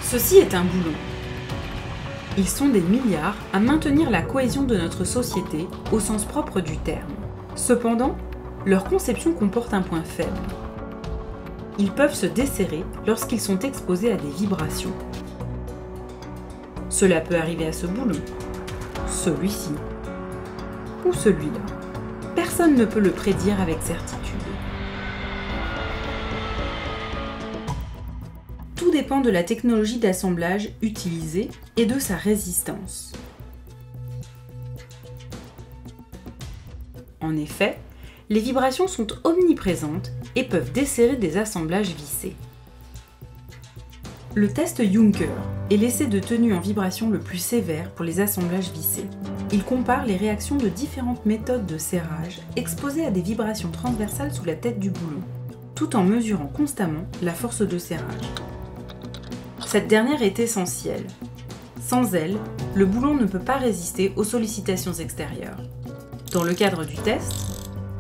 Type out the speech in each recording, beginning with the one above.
Ceci est un boulon. Ils sont des milliards à maintenir la cohésion de notre société au sens propre du terme. Cependant, leur conception comporte un point faible. Ils peuvent se desserrer lorsqu'ils sont exposés à des vibrations. Cela peut arriver à ce boulon, celui-ci ou celui-là. Personne ne peut le prédire avec certitude. Tout dépend de la technologie d'assemblage utilisée et de sa résistance. En effet, les vibrations sont omniprésentes et peuvent desserrer des assemblages vissés. Le test Juncker est l'essai de tenue en vibration le plus sévère pour les assemblages vissés. Il compare les réactions de différentes méthodes de serrage exposées à des vibrations transversales sous la tête du boulon, tout en mesurant constamment la force de serrage. Cette dernière est essentielle. Sans elle, le boulon ne peut pas résister aux sollicitations extérieures. Dans le cadre du test,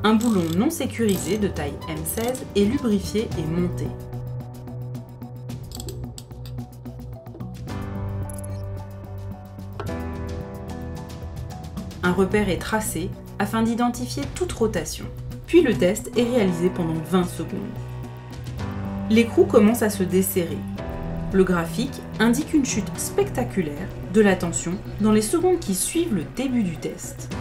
un boulon non sécurisé de taille M16 est lubrifié et monté. Un repère est tracé afin d'identifier toute rotation. Puis le test est réalisé pendant 20 secondes. L'écrou commence à se desserrer. Le graphique indique une chute spectaculaire de la tension dans les secondes qui suivent le début du test.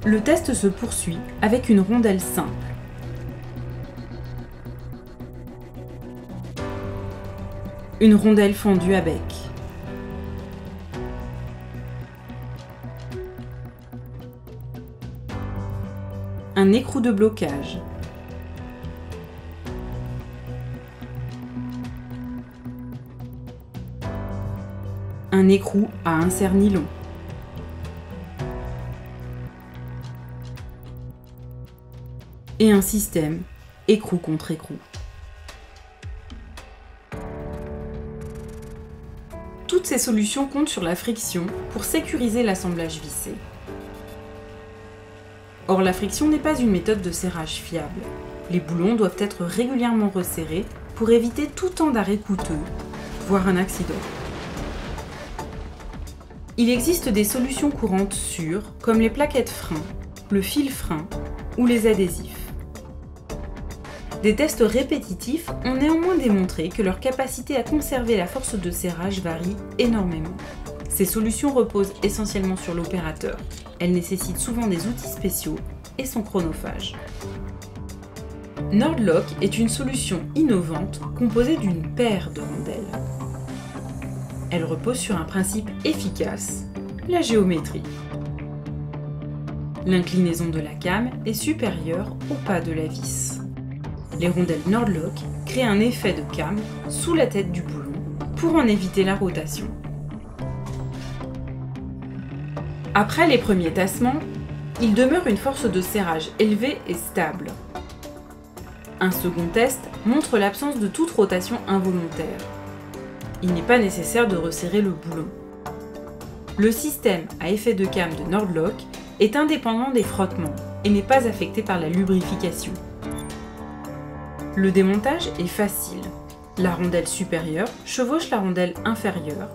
Le test se poursuit avec une rondelle simple. Une rondelle fendue à bec. Un écrou de blocage. Un écrou à insert nylon. Et un système écrou contre écrou. Toutes ces solutions comptent sur la friction pour sécuriser l'assemblage vissé. Or, la friction n'est pas une méthode de serrage fiable. Les boulons doivent être régulièrement resserrés pour éviter tout temps d'arrêt coûteux, voire un accident. Il existe des solutions courantes sûres, comme les plaquettes frein, le fil frein ou les adhésifs. Des tests répétitifs ont néanmoins démontré que leur capacité à conserver la force de serrage varie énormément. Ces solutions reposent essentiellement sur l'opérateur. Elles nécessitent souvent des outils spéciaux et sont chronophages. Nord-Lock est une solution innovante composée d'une paire de rondelles. Elle repose sur un principe efficace, la géométrie. L'inclinaison de la came est supérieure au pas de la vis. Les rondelles Nord-Lock créent un effet de came sous la tête du boulon pour en éviter la rotation. Après les premiers tassements, il demeure une force de serrage élevée et stable. Un second test montre l'absence de toute rotation involontaire. Il n'est pas nécessaire de resserrer le boulon. Le système à effet de came de Nord-Lock est indépendant des frottements et n'est pas affecté par la lubrification. Le démontage est facile. La rondelle supérieure chevauche la rondelle inférieure,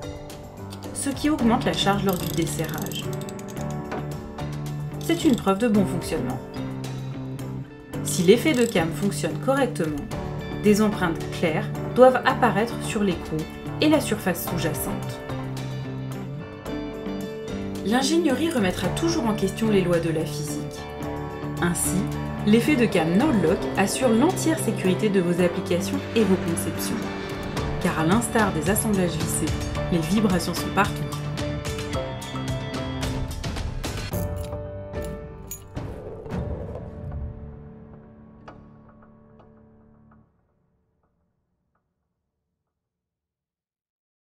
ce qui augmente la charge lors du desserrage. C'est une preuve de bon fonctionnement. Si l'effet de came fonctionne correctement, des empreintes claires doivent apparaître sur l'écrou et la surface sous-jacente. L'ingénierie remettra toujours en question les lois de la physique. Ainsi, l'effet de came Nord-Lock assure l'entière sécurité de vos applications et vos conceptions. Car à l'instar des assemblages vissés, les vibrations sont partout